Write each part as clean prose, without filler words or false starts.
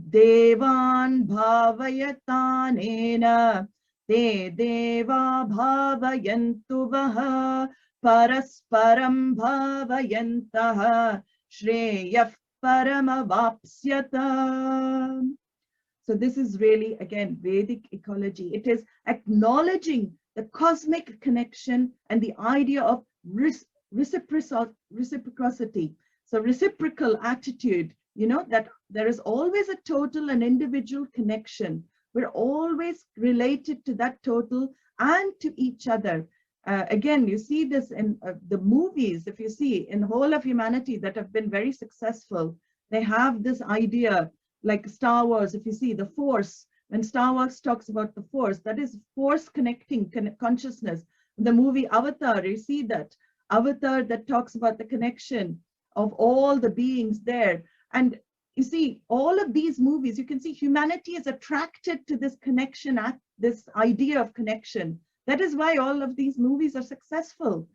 Devan bhavayatanena te deva bhavayantu vaha parasparam bhavayantaha shreyah paramavapsyata. So this is really, again, Vedic ecology. It is acknowledging the cosmic connection and the idea of reciprocity. So reciprocal attitude, that there is always a total and individual connection. We're always related to that total and to each other. Again, you see this in the movies. If you see in whole of humanity that have been very successful, they have this idea, like Star Wars. If you see the Force, when Star Wars talks about the Force, that is Force connecting consciousness. The movie Avatar, you see that Avatar that talks about the connection of all the beings there. And you see all of these movies, you can see humanity is attracted to this connection, this idea of connection. That is why all of these movies are successful.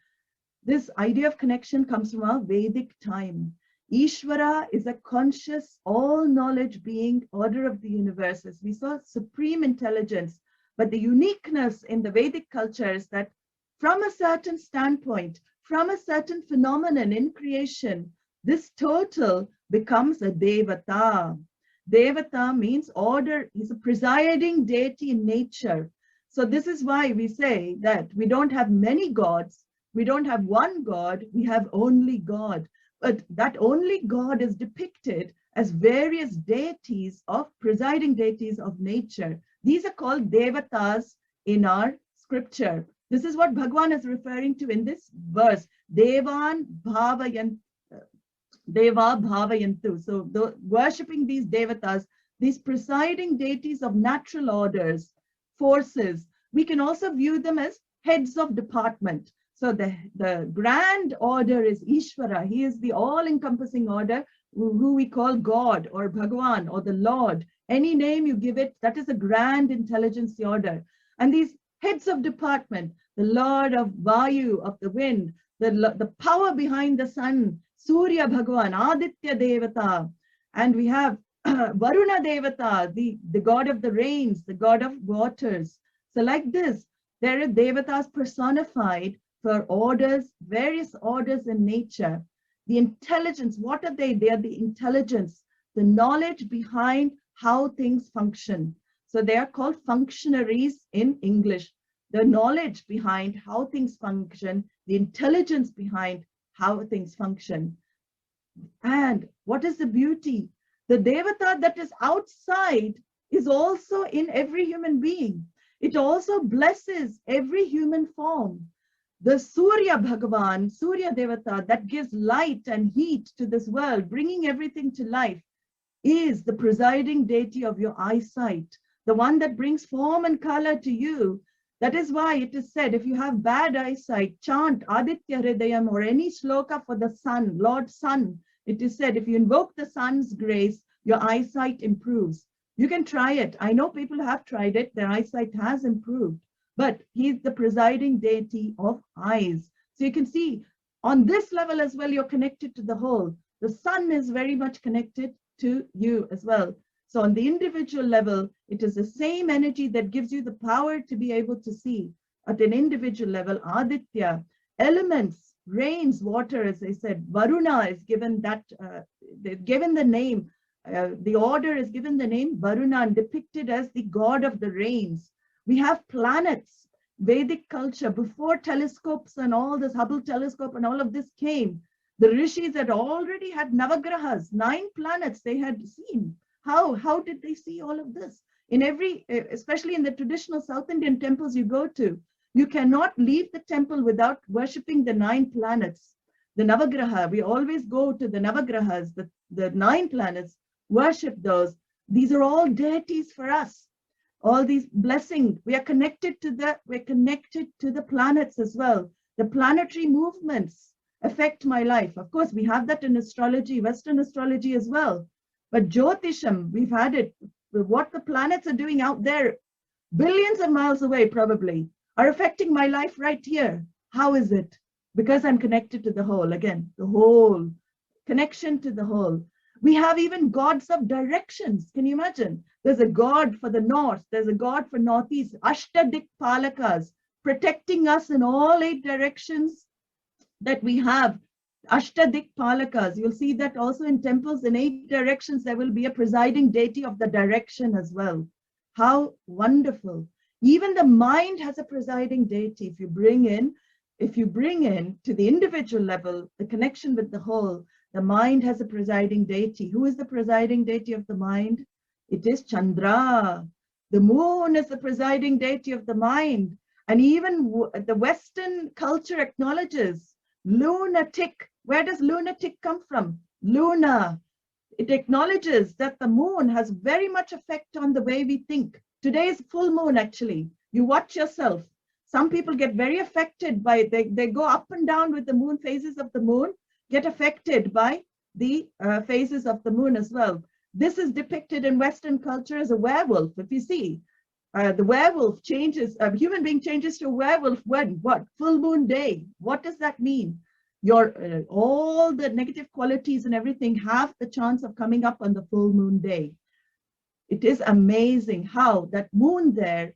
This idea of connection comes from our Vedic time. Ishvara is a conscious, all-knowledge being, order of the universe. As we saw, supreme intelligence. But the uniqueness in the Vedic culture is that from a certain standpoint, from a certain phenomenon in creation, this total becomes a devata. Devata means order. He's a presiding deity in nature. So this is why we say that we don't have many gods. We don't have one God. We have only God. But that only God is depicted as various deities presiding deities of nature. These are called devatas in our scripture. This is what Bhagwan is referring to in this verse. Deva bhavayantu. So worshipping these devatas, these presiding deities of natural orders, forces, we can also view them as heads of department. So the grand order is Ishvara. He is the all-encompassing order, who we call God or Bhagwan or the Lord. Any name you give it, that is the grand intelligence order. And these heads of department, the Lord of Vayu, of the wind, the power behind the sun, Surya Bhagwan, Aditya Devata. And we have Varuna Devata, the god of the rains, the god of waters. So like this, there are devatas personified for orders, various orders in nature. The intelligence, what are they? They are the intelligence, the knowledge behind how things function. So they are called functionaries in English. The knowledge behind how things function, the intelligence behind how things function. And what is the beauty? The devata that is outside is also in every human being. It also blesses every human form. The Surya Bhagavan, Surya Devata, that gives light and heat to this world, bringing everything to life, is the presiding deity of your eyesight, the one that brings form and color to you. That is why it is said, if you have bad eyesight, chant Aditya Hridayam or any shloka for the sun, Lord Sun. It is said, if you invoke the sun's grace, your eyesight improves. You can try it. I know people have tried it. Their eyesight has improved. But he's the presiding deity of eyes. So you can see on this level as well, you're connected to the whole. The sun is very much connected to you as well. So on the individual level, it is the same energy that gives you the power to be able to see. At an individual level, Aditya, elements, rains, water, as I said, Varuna is given that, given the name, the order is given the name Varuna and depicted as the god of the rains. We have planets, Vedic culture, before telescopes and all this Hubble telescope and all of this came. The rishis had already had Navagrahas, 9 planets they had seen. How did they see all of this? In every, especially in the traditional South Indian temples you go to, you cannot leave the temple without worshipping the 9 planets. The Navagraha, we always go to the Navagrahas, the 9 planets, worship those. These are all deities for us. All these blessings, we're connected to the planets as well. The planetary movements affect my life. Of course, we have that in astrology, Western astrology as well. But Jyotisham, we've had it. What the planets are doing out there, billions of miles away probably, are affecting my life right here. How is it? Because I'm connected to the whole. Again, the whole, connection to the whole. We have even gods of directions. Can you imagine? There's a god for the north, there's a god for northeast, arshadipa.om, protecting us in all 8 directions that we have. Ashtadikpalakas. You'll see that also in temples in 8 directions, there will be a presiding deity of the direction as well. How wonderful. Even the mind has a presiding deity. If you bring in to the individual level, the connection with the whole, the mind has a presiding deity. Who is the presiding deity of the mind? It is Chandra. The moon is the presiding deity of the mind. And even the Western culture acknowledges lunatic. Where does lunatic come from? Luna. It acknowledges that the moon has very much effect on the way we think. Today is full moon, actually. You watch yourself. Some people get very affected by, they go up and down with the moon, phases of the moon, get affected by the phases of the moon as well. This is depicted in Western culture as a werewolf. If you see, the werewolf changes, a human being changes to a werewolf when? What? Full moon day. What does that mean? Your all the negative qualities and everything have the chance of coming up on the full moon day. It is amazing how that moon there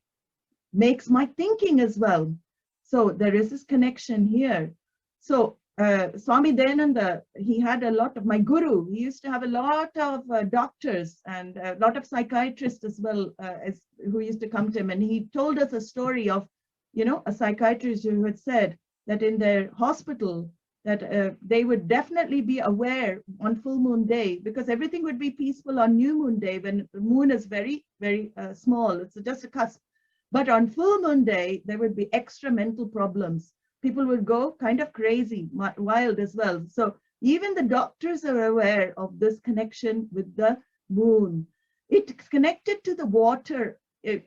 makes my thinking as well. So there is this connection here. So Swami Dayananda, he had a lot of, my guru, he used to have a lot of doctors and a lot of psychiatrists as well, who used to come to him. And he told us a story of, you know, a psychiatrist who had said that in their hospital, that they would definitely be aware on full moon day, because everything would be peaceful on new moon day when the moon is very, very small. It's just a cusp. But on full moon day, there would be extra mental problems. People would go kind of crazy, wild as well. So even the doctors are aware of this connection with the moon. It's connected to the water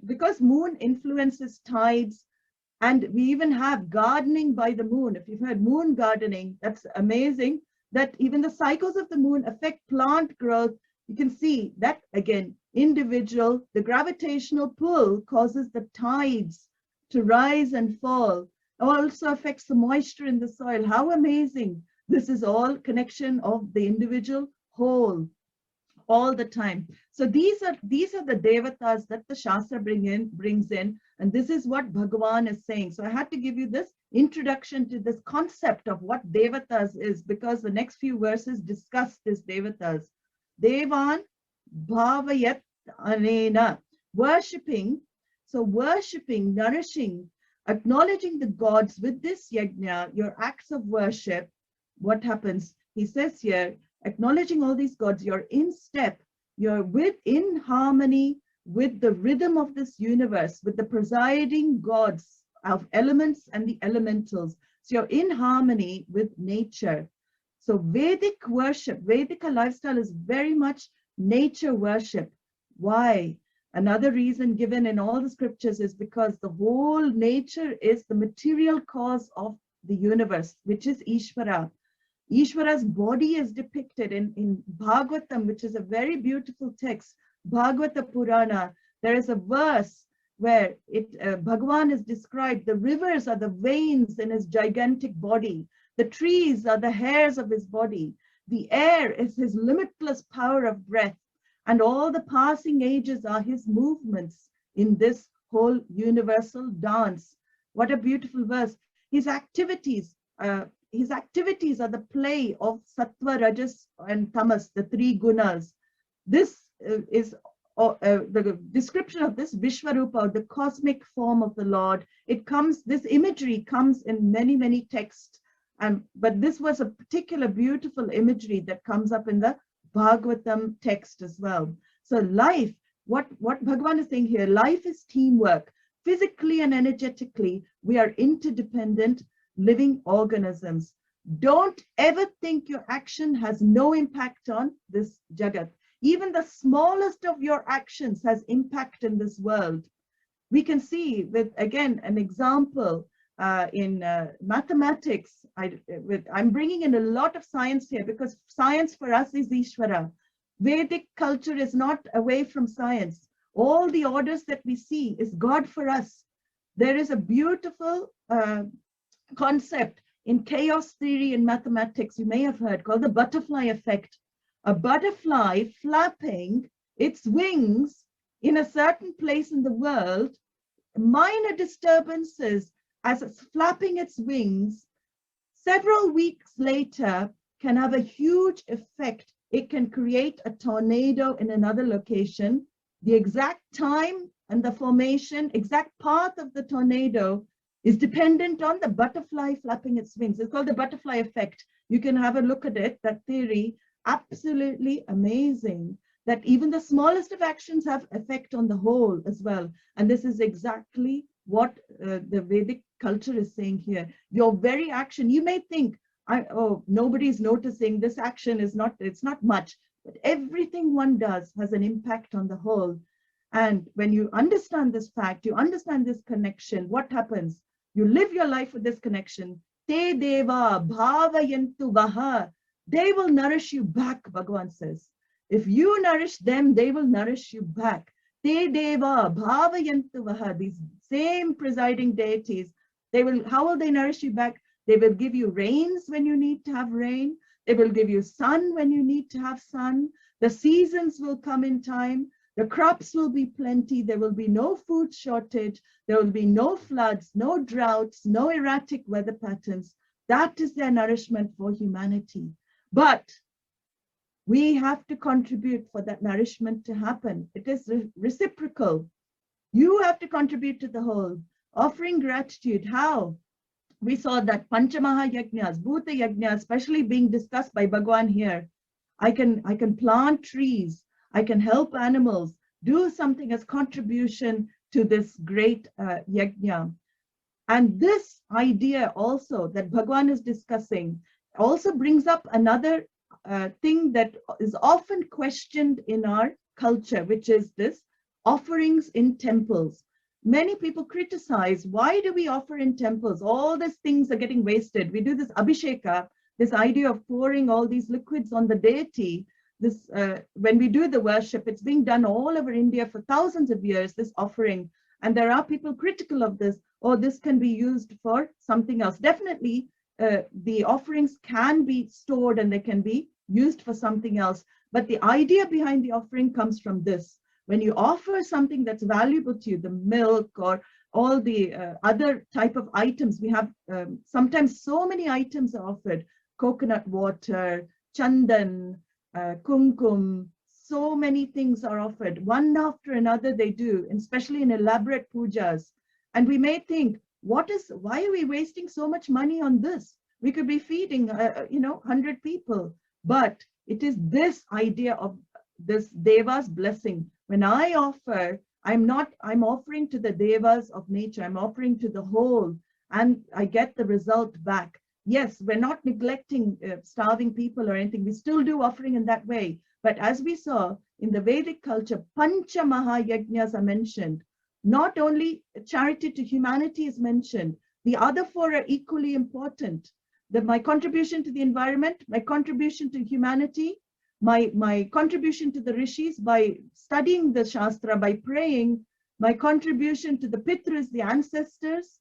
because moon influences tides. And we even have gardening by the moon. If you've heard moon gardening, that's amazing, that even the cycles of the moon affect plant growth. You can see that again, individual, the gravitational pull causes the tides to rise and fall. It also affects the moisture in the soil. How amazing. This is all connection of the individual whole all the time. So these are the devatas that the Shastra brings in, and this is what Bhagavan is saying. So I had to give you this introduction to this concept of what devatas is, because the next few verses discuss this devatas. Devan bhavayat anena, worshipping. So worshipping, nourishing, acknowledging the gods with this yajna, your acts of worship. What happens? He says here, acknowledging all these gods, you're in step, you're in harmony with the rhythm of this universe, with the presiding gods of elements and the elementals. So you're in harmony with nature. So Vedic worship, Vedic lifestyle is very much nature worship. Why? Another reason given in all the scriptures is because the whole nature is the material cause of the universe, which is Ishvara. Ishvara's body is depicted in Bhagavatam, which is a very beautiful text, Bhagavata Purana. There is a verse where Bhagavan is described, the rivers are the veins in his gigantic body, the trees are the hairs of his body, the air is his limitless power of breath, and all the passing ages are his movements in this whole universal dance. What a beautiful verse. His activities are the play of Sattva, Rajas, and Tamas, the 3 gunas. This is the description of this Vishwarupa, the cosmic form of the Lord. This imagery comes in many, many texts. But this was a particular beautiful imagery that comes up in the Bhagavatam text as well. So life, what Bhagavan is saying here, life is teamwork. Physically and energetically, we are interdependent living organisms. Don't ever think your action has no impact on this Jagat. Even the smallest of your actions has impact in this world. We can see with, again, an example in mathematics. I'm bringing in a lot of science here because science for us is Ishvara. Vedic culture is not away from science. All the orders that we see is God for us. There is a beautiful concept in chaos theory in mathematics, you may have heard, called the butterfly effect. a butterfly flapping its wings in a certain place in the world, minor disturbances as it's flapping its wings, several weeks later can have a huge effect. It can create a tornado in another location. The exact time and the formation, exact path of the tornado is dependent on the butterfly flapping its wings. It's called the butterfly effect. You can have a look at it, that theory, absolutely amazing, that even the smallest of actions have effect on the whole as well. And this is exactly what the Vedic culture is saying here. Your very action, you may think, oh, nobody's noticing, this action is not, it's not much, but everything one does has an impact on the whole. And when you understand this fact, you understand this connection, what happens? You live your life with this connection. Te deva bhavayantu vaha. They will nourish you back, Bhagavan says. If you nourish them, they will nourish you back. Te deva bhavayantu vaha. These same presiding deities, they will, how will they nourish you back? They will give you rains when you need to have rain. They will give you sun when you need to have sun. The seasons will come in time. The crops will be plenty. There will be no food shortage. There will be no floods, no droughts, no erratic weather patterns. That is their nourishment for humanity. But we have to contribute for that nourishment to happen. It is reciprocal. You have to contribute to the whole. Offering gratitude, how? We saw that Panchamaha Yajnas, Bhuta Yajnas, especially being discussed by Bhagwan here. I can plant trees. I can help animals, do something as contribution to this great yajna. And this idea also that Bhagwan is discussing also brings up another thing that is often questioned in our culture, which is this offerings in temples. Many people criticize, why do we offer in temples? All these things are getting wasted. We do this abhisheka, this idea of pouring all these liquids on the deity. This when we do the worship, it's being done all over India for thousands of years, this offering. And there are people critical of this, or this can be used for something else. Definitely, the offerings can be stored and they can be used for something else. But the idea behind the offering comes from this. When you offer something that's valuable to you, the milk or all the other type of items, we have sometimes so many items are offered, coconut water, chandan, kumkum, so many things are offered, one after another they do, especially in elaborate pujas. And we may think, why are we wasting so much money on this? We could be feeding, 100 people. But it is this idea of this Deva's blessing. When I offer, I'm offering to the Devas of nature, I'm offering to the whole, and I get the result back. Yes, we're not neglecting starving people or anything. We still do offering in that way. But as we saw in the Vedic culture, Pancha Mahayajnas are mentioned. Not only charity to humanity is mentioned, the other four are equally important. My contribution to the environment, my contribution to humanity, my contribution to the rishis by studying the Shastra, by praying, my contribution to the Pitras, the ancestors,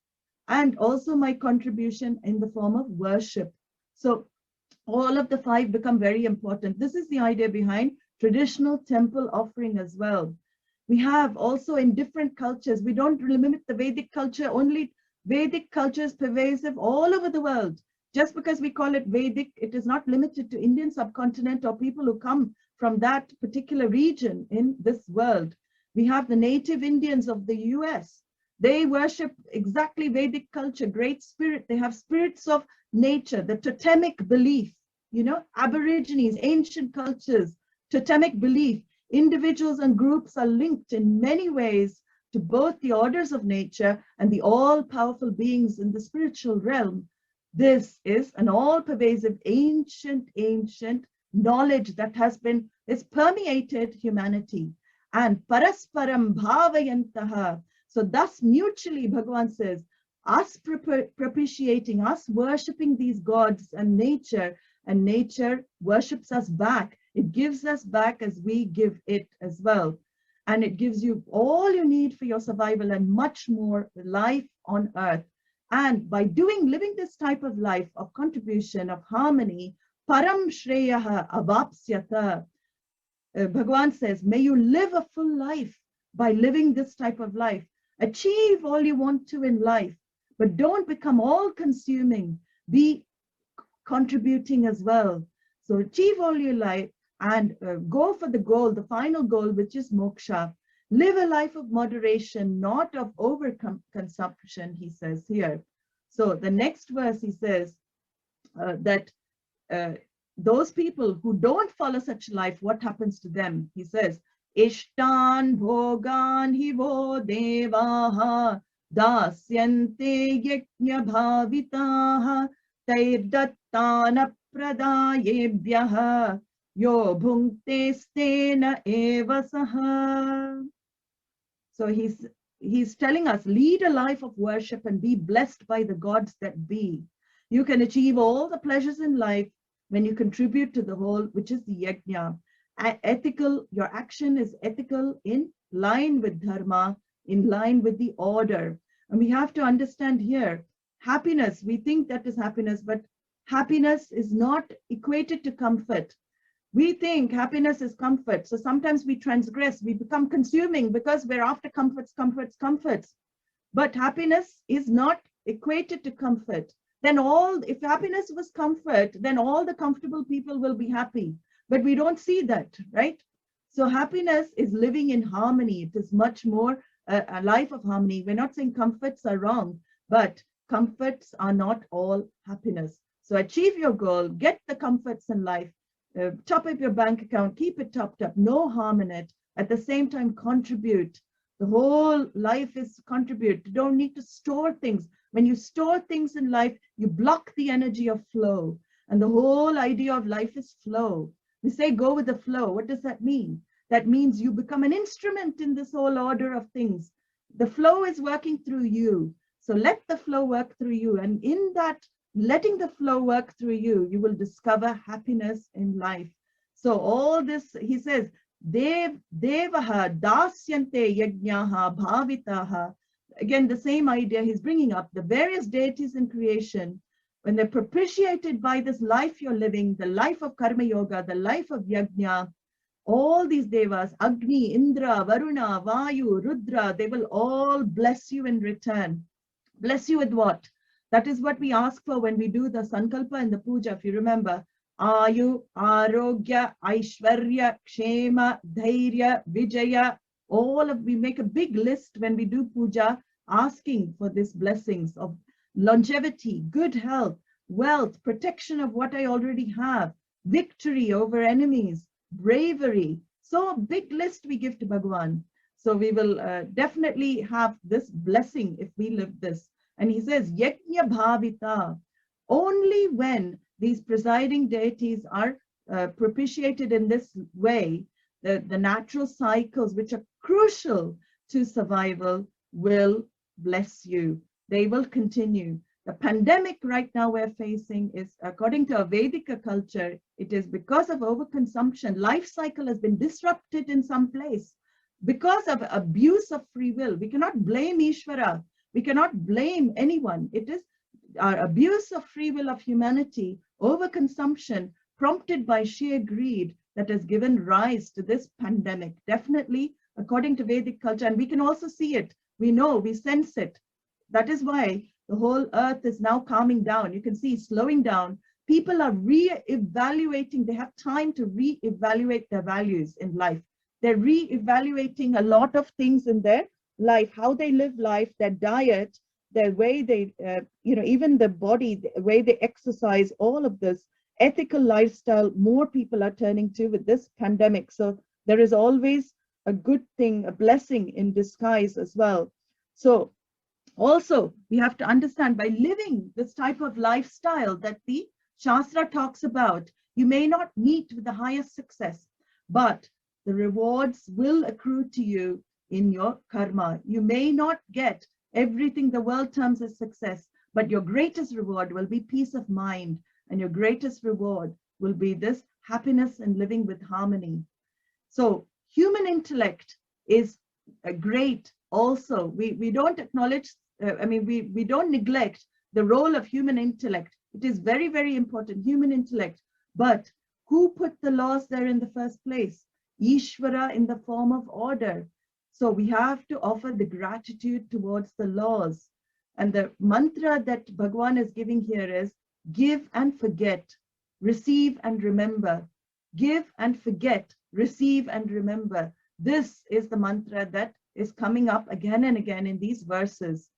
and also my contribution in the form of worship. So all of the five become very important. This is the idea behind traditional temple offering as well. We have also in different cultures, we don't limit the Vedic culture, only Vedic culture is pervasive all over the world. Just because we call it Vedic, it is not limited to Indian subcontinent or people who come from that particular region in this world. We have the native Indians of the US. They worship exactly Vedic culture, great spirit. They have spirits of nature, the totemic belief, Aborigines, ancient cultures, totemic belief. Individuals and groups are linked in many ways to both the orders of nature and the all-powerful beings in the spiritual realm. This is an all-pervasive, ancient knowledge that it's permeated humanity. And parasparam bhavayantaha. So thus mutually, Bhagavan says, us propitiating, us worshipping these gods and nature worships us back. It gives us back as we give it as well. And it gives you all you need for your survival and much more life on earth. And by living this type of life of contribution, of harmony, param shreyaha avapsyata. Bhagavan says, may you live a full life by living this type of life. Achieve all you want to in life, but don't become all consuming. Be contributing as well. So achieve all your life and go for the goal, the final goal, which is moksha. Live a life of moderation, not of overconsumption, he says here. So the next verse, he says that those people who don't follow such life, what happens to them? He says, Ishtan bhogan hivo devaha dasyante yajna bhavitaha tairdattana pradayebhyaha yo bhunkte stena eva saha. So he's telling us, lead a life of worship and be blessed by the gods that be. You can achieve all the pleasures in life when you contribute to the whole, which is the yajna. Ethical, your action is ethical, in line with dharma, in line with the order. And we have to understand here, happiness, we think that is happiness, but happiness is not equated to comfort. We think happiness is comfort. So sometimes we transgress, we become consuming because we're after comforts, comforts, comforts. But happiness is not equated to comfort. Then if happiness was comfort, then all the comfortable people will be happy. But we don't see that, right? So happiness is living in harmony. It is much more a life of harmony. We're not saying comforts are wrong, but comforts are not all happiness. So achieve your goal, get the comforts in life, top up your bank account, keep it topped up, no harm in it. At the same time, contribute. The whole life is contribute. You don't need to store things. When you store things in life, you block the energy of flow. And the whole idea of life is flow. We say go with the flow. What does that mean? That means you become an instrument in this whole order of things. The flow is working through you. So let the flow work through you. And in that, letting the flow work through you, you will discover happiness in life. So all this, he says, devaha dasyante yajnaha bhavitaha. Again, the same idea he's bringing up, the various deities in creation, when they're propitiated by this life you're living, the life of karma yoga, the life of yajna, all these devas, Agni, Indra, Varuna, Vayu, Rudra, they will all bless you in return. Bless you with what? That is what we ask for when we do the sankalpa and the puja. If you remember, Ayu, Arogya, Aishwarya, Kshema, Dhairya, Vijaya, we make a big list when we do puja, asking for these blessings of longevity, good health, wealth, protection of what I already have, victory over enemies, bravery. So a big list we give to Bhagavan. So we will definitely have this blessing if we live this. And he says, Yajna Bhavita, only when these presiding deities are propitiated in this way, the natural cycles which are crucial to survival will bless you. They will continue. The pandemic right now we're facing is, according to our Vedic culture, it is because of overconsumption. Life cycle has been disrupted in some place because of abuse of free will. We cannot blame Ishvara. We cannot blame anyone. It is our abuse of free will of humanity, overconsumption, prompted by sheer greed, that has given rise to this pandemic. Definitely, according to Vedic culture, and we can also see it. We know, we sense it. That is why the whole earth is now calming down. You can see slowing down. People are re-evaluating. They have time to re-evaluate their values in life. They're re-evaluating a lot of things in their life, how they live life, their diet, their way they, even the body, the way they exercise, all of this ethical lifestyle, more people are turning to with this pandemic. So there is always a good thing, a blessing in disguise as well. So also we have to understand, by living this type of lifestyle that the Shastra talks about, you may not meet with the highest success, but the rewards will accrue to you in your karma. You may not get everything the world terms as success, but your greatest reward will be peace of mind, and your greatest reward will be this happiness and living with harmony. So human intellect is a great also. We don't acknowledge, we don't neglect the role of human intellect. It is very, very important, human intellect. But who put the laws there in the first place? Ishvara in the form of order. So we have to offer the gratitude towards the laws. And the mantra that Bhagavan is giving here is give and forget, receive and remember. Give and forget, receive and remember. This is the mantra that is coming up again and again in these verses.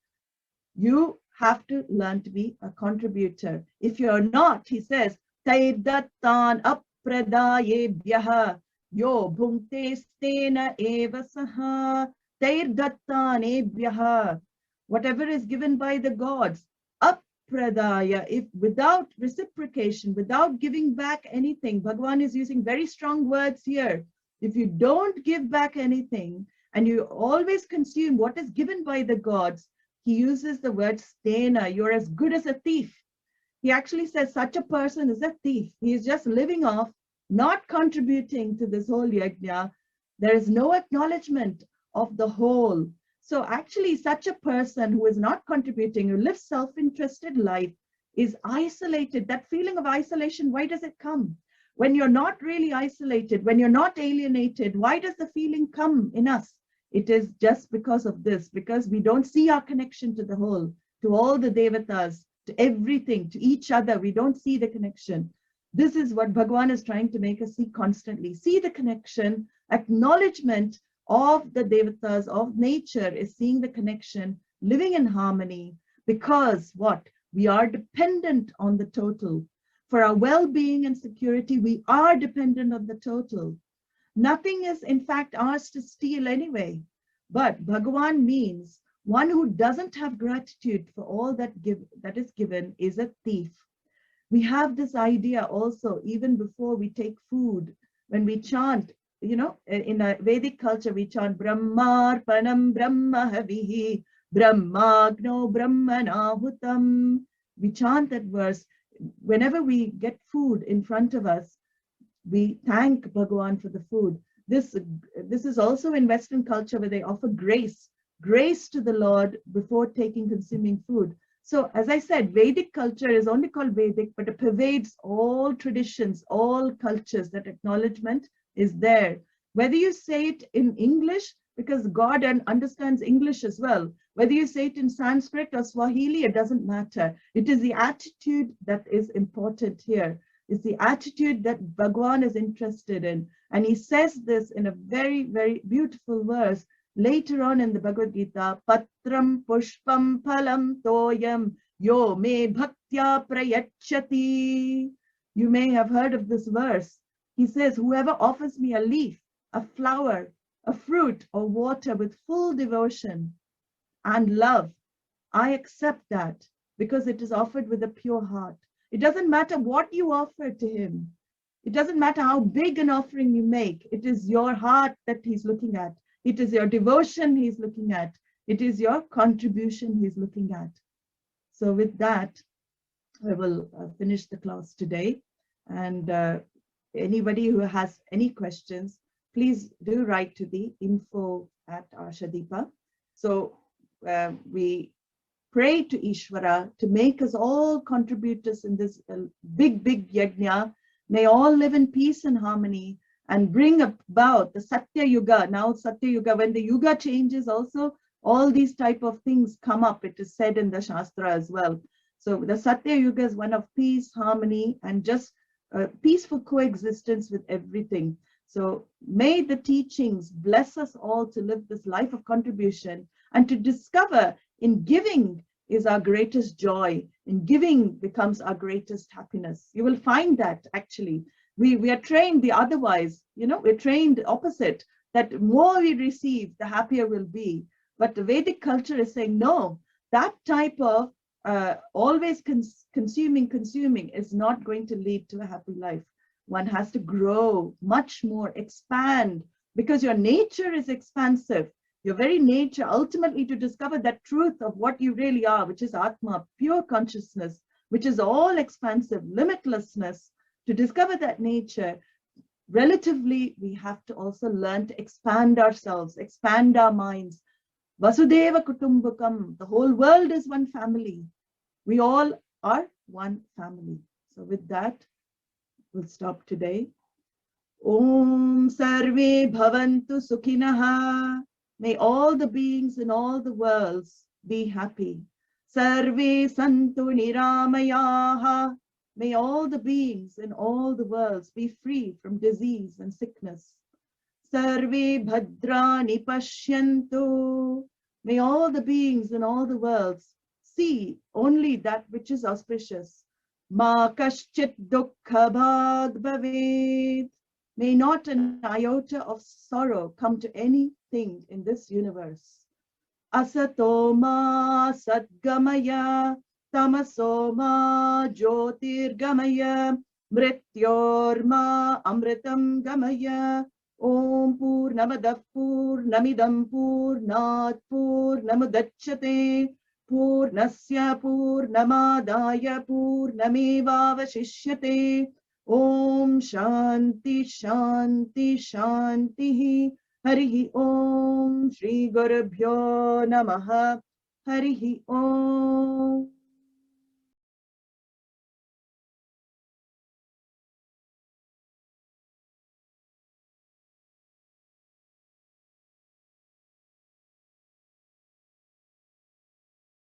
You have to learn to be a contributor. If you're not, he says, Taidattan apradayebhyaha yo bhungte stena eva saha Taidattan ebhyaha. Whatever is given by the gods, apradaya, if without reciprocation, without giving back anything, Bhagavan is using very strong words here. If you don't give back anything and you always consume what is given by the gods, he uses the word stena, you're as good as a thief. He actually says such a person is a thief. He is just living off, not contributing to this whole yajna. There is no acknowledgement of the whole. So actually such a person who is not contributing, who lives self-interested life, is isolated. That feeling of isolation, why does it come? When you're not really isolated, when you're not alienated, why does the feeling come in us? It is just because of this, because we don't see our connection to the whole, to all the devatas, to everything, to each other. We don't see the connection. This is what Bhagavan is trying to make us see constantly. See the connection, acknowledgement of the devatas, of nature, is seeing the connection, living in harmony, because what? We are dependent on the total. For our well-being and security, we are dependent on the total. Nothing is in fact ours to steal anyway. But Bhagavan means one who doesn't have gratitude for all that is given is a thief. We have this idea also, even before we take food, when we chant, in a Vedic culture, we chant Brahmarpanam Brahmahavihi Brahmagno Brahmanahutam. We chant that verse. Whenever we get food in front of us, we thank Bhagavan for the food. This is also in Western culture where they offer grace to the Lord before consuming food. So as I said, Vedic culture is only called Vedic, but it pervades all traditions, all cultures. That acknowledgement is there. Whether you say it in English, because God understands English as well, whether you say it in Sanskrit or Swahili, it doesn't matter. It is the attitude that is important here. It's the attitude that Bhagavan is interested in. And he says this in a very, very beautiful verse later on in the Bhagavad Gita, Patram Pushpam Phalam Toyam Yo Me Bhaktya Prayachati. You may have heard of this verse. He says, whoever offers me a leaf, a flower, a fruit, or water with full devotion and love, I accept that because it is offered with a pure heart. It doesn't matter what you offer to him. It doesn't matter how big an offering you make. It is your heart that he's looking at. It is your devotion he's looking at. It is your contribution he's looking at. So with that, I will finish the class today. And anybody who has any questions, please do write to the info@arshadipa. So we pray to Ishvara to make us all contributors in this big yajna. May all live in peace and harmony and bring about the Satya Yuga. Now Satya Yuga, when the Yuga changes also, all these type of things come up. It is said in the Shastra as well. So the Satya Yuga is one of peace, harmony, and just peaceful coexistence with everything. So may the teachings bless us all to live this life of contribution and to discover in giving is our greatest joy. In giving becomes our greatest happiness. You will find that actually. We are trained the otherwise, we're trained opposite, that more we receive, the happier we'll be. But the Vedic culture is saying, no, that type of always consuming is not going to lead to a happy life. One has to grow much more, expand, because your nature is expansive. Your very nature, ultimately to discover that truth of what you really are, which is Atma, pure consciousness, which is all expansive, limitlessness. To discover that nature, relatively, we have to also learn to expand ourselves, expand our minds. Vasudeva Kutumbakam, the whole world is one family. We all are one family. So with that, We'll stop today. Om Sarve Bhavantu Sukhinaha. May all the beings in all the worlds be happy. Sarve Santu Niramayaha. May all the beings in all the worlds be free from disease and sickness. Sarve Bhadrani Pashyantu. May all the beings in all the worlds see only that which is auspicious. Ma Kaschit Dukkha Bhag Bhaved. May not an iota of sorrow come to anything in this universe. Asatoma Sadgamaya Tamasoma Jyotirgamaya Mrityorma Amritam Gamaya. Om Purnamadav Purnamidam Purnat Purnamudachyate Purnasya Purnamadaya Purnamevavashishyate. Om Shanti Shanti Shanti. Harihi Om Shri Gurubhyo Namaha. Harihi Om.